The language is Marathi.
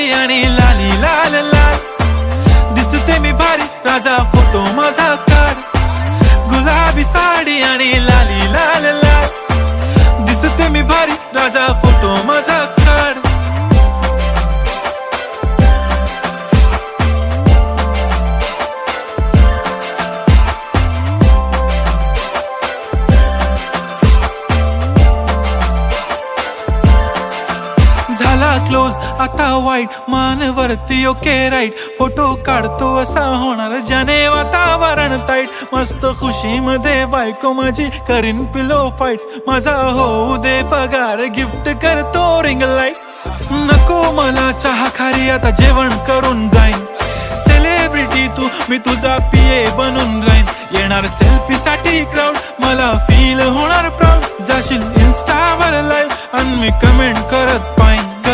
साडी आणि लाली लाल लाल, दिसते मी भारी राजा फोटो माझा काढ. गुलाबी साडी आणि लाली लाल लाल, दिसते मी भारी राजा फोटो माझा काढ. झाला क्लोज आता वाईट, मान वरती ओके राईट, फोटो काढतो असा होणार ज्याने वातावरण ताईट. मस्त खुशी मध्ये बायको माझी करीन पिलो फाईट, माझा होऊ दे पगार गिफ्ट करतो रिंग लाईट. नको मला चहा खारी आता जेवण करून जाईन, सेलिब्रिटी तू मी तुझा पिये बनून राहीन. येणार सेल्फी साठी क्राऊड, मला फील होणार प्राऊड. जाशील इन्स्टावर लाईव्ह आणि मी कमेंट करत पाहिन.